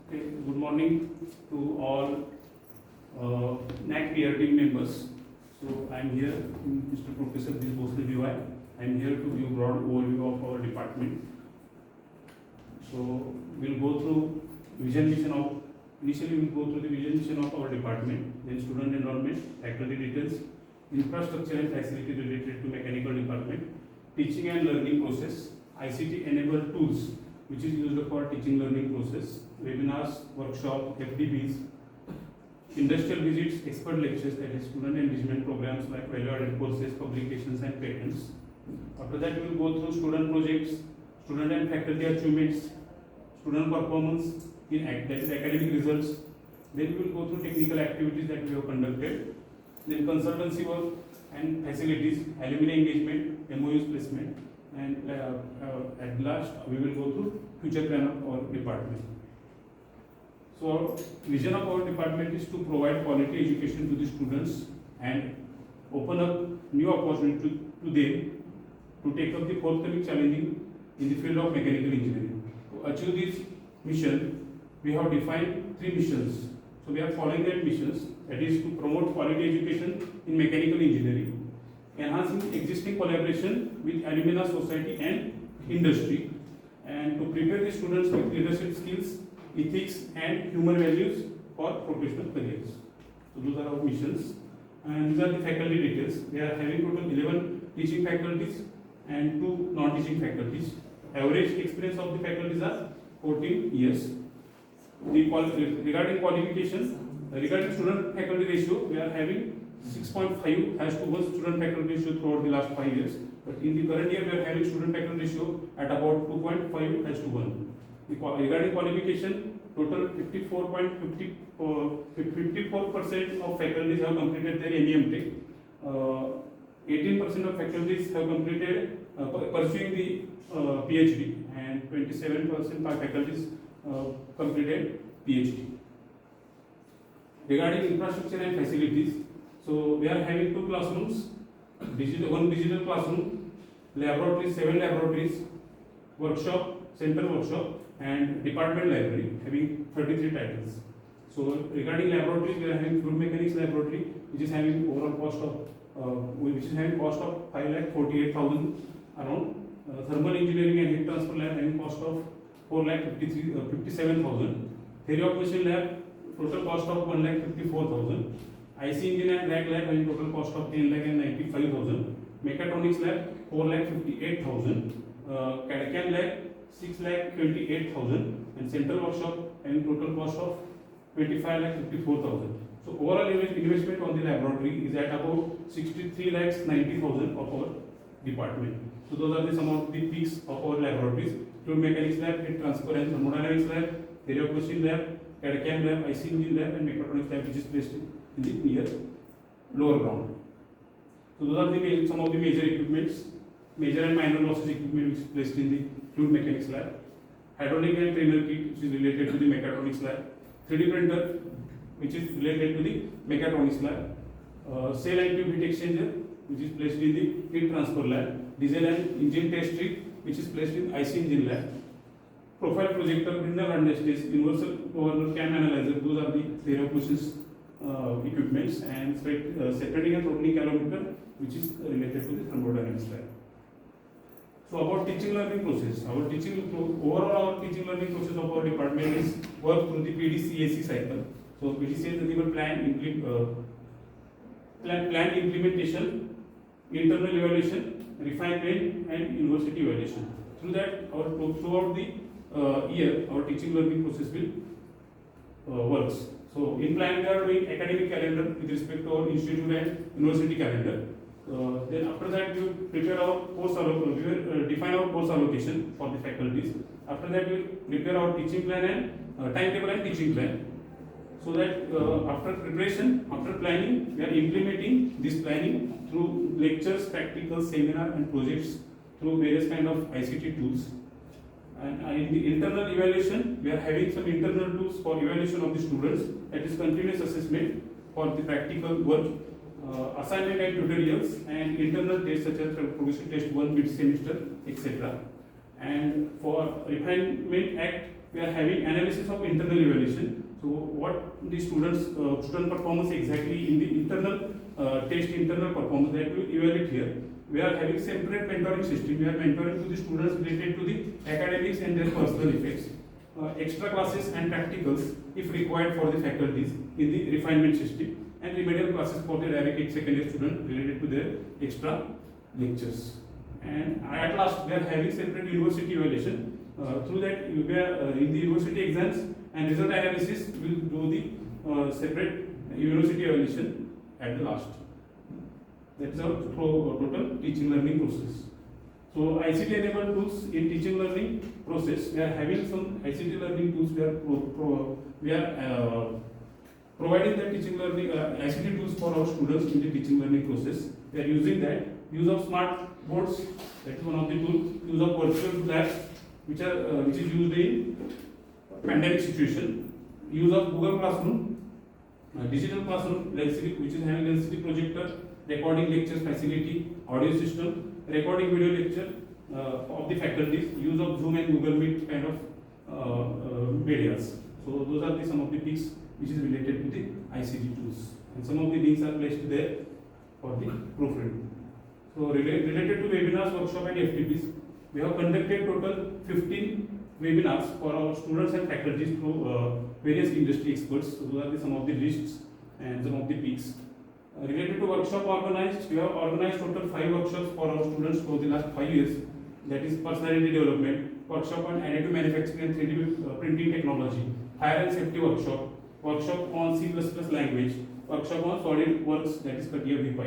Okay, good morning to all NAAC peer team members. So I am here, Mr. Professor Bosle. I am here to give broad overview of our department. So we'll go through vision mission of initially we'll go through the vision mission of our department, then student enrollment, faculty details, infrastructure and facility related to mechanical department, teaching and learning process, ICT enabled tools which is used for teaching learning process, webinars, workshop, FDBs, industrial visits, expert lectures, that is student engagement programs like value added courses, publications and patents. After that we will go through student projects, student and faculty achievements, student performance in that is academic results. Then we will go through technical activities that we have conducted. Then consultancy work and facilities, alumni engagement, MOUs placement, and at last we will go through future plan of our department. So our vision of our department is to provide quality education to the students and open up new opportunity to them to take up the forthcoming challenges in the field of mechanical engineering. To achieve this mission, we have defined 3 missions. So we are following that missions, that is to promote quality education in mechanical engineering, enhancing existing collaboration with alumni society and industry, and to prepare the students with leadership skills, ethics and human values for professional careers. So those are our missions, and these are the faculty details. We are having total 11 teaching faculties and 2 non-teaching faculties. Average experience of the faculties are 14 years. Regarding qualifications, regarding student faculty ratio, we are having 6.5 as to 1 student faculty ratio throughout the last 5 years. But in the current year, we are having student faculty ratio at about 2.5 as to 1. Regarding qualification, total 54% of faculties have completed their MEM Tech. 18% of faculties have completed pursuing the PhD, and 27% of faculties completed PhD. Regarding infrastructure and facilities, so we are having 2 classrooms, one digital classroom, laboratories, 7 laboratories, workshop, central workshop, and department library having 33 titles. So regarding laboratories, we are having fluid mechanics laboratory, which is having overall cost of 5,48,000 around. Thermal engineering and heat transfer lab having cost of 4,57,000. Theory of machine lab total cost of 1,54,000. IC engine and rack lab having total cost of 10,95,000. Mechatronics lab 4,58,000. CAD/CAM lab 6,28,000, and central workshop having total cost of 25,54,000. So overall investment on the laboratory is at about 63,90,000 of our department. So those are some of the peaks of our laboratories: fluid mechanics lab, heat transfer and thermodynamics lab, theory of machine lab, CAD/CAM lab, IC engine lab, and mechatronics lab, which is placed in the near lower ground. So those are some of the major equipments, major and minor losses equipment which is placed in the fluid mechanics lab. Hydraulic and trainer kit, which is related to the mechatronics lab. 3D printer, which is related to the mechatronics lab. Cell and tube heat exchanger, which is placed in the heat transfer lab. Diesel and engine test strip, which is placed in IC engine lab. Profile projector, printer harness test, universal governor cam analyzer, those are the theory of machines equipments, and separating and throttling calorimeter, which is related to the thermodynamics lab. So about teaching learning process, our teaching learning process of our department is work through the PDCAC cycle. So PDCAC is the plan implementation, internal evaluation, refinement, and university evaluation. Through that, throughout the year, our teaching learning process will works. So in plan, we are doing academic calendar with respect to our institute and university calendar. Then after that, we will prepare our course allocation. We will define our course allocation for the faculties. After that, we will prepare our teaching plan and timetable and teaching plan. So that after preparation, after planning, we are implementing this planning through lectures, practicals, seminar, and projects through various kind of ICT tools. And in the internal evaluation, we are having some internal tools for evaluation of the students. That is continuous assessment for the practical work. Assignment and tutorials, and internal tests such as progression test 1 mid semester, etc. And for refinement act, we are having analysis of internal evaluation. So what the student performance exactly in the internal test, internal performance that we evaluate here. We are having separate mentoring system. We are mentoring to the students related to the academics and their personal effects. Extra classes and practicals if required for the faculties in the refinement system, and remedial classes for the direct secondary student related to their extra lectures. And at last we are having separate university evaluation. Through that we are in the university exams and result analysis will do the separate university evaluation at the last. That is our total teaching learning process. So ICT enabled tools in teaching learning process. We are having some ICT learning tools. We are providing the teaching learning ICT tools for our students in the teaching learning process. We are using that. Use of smart boards, that is one of the tools. Use of virtual labs, which is used in pandemic situation. Use of Google Classroom, digital classroom, which is having LCD projector, recording lectures facility, audio system, recording video lecture of the faculties. Use of Zoom and Google Meet kind of medias. So those are some of the picks which is related to the ICT tools, and some of the links are placed there for the proofreading. So related to webinars, workshop and FTPs, we have conducted total 15 webinars for our students and faculties through various industry experts. So those are some of the lists and some of the peaks. Related to workshop organized, we have organized total 5 workshops for our students for the last 5 years. That is personality development, workshop on additive manufacturing and 3D printing technology, fire and safety workshop, workshop on C++ language, workshop on SolidWorks, that is CATIA V5.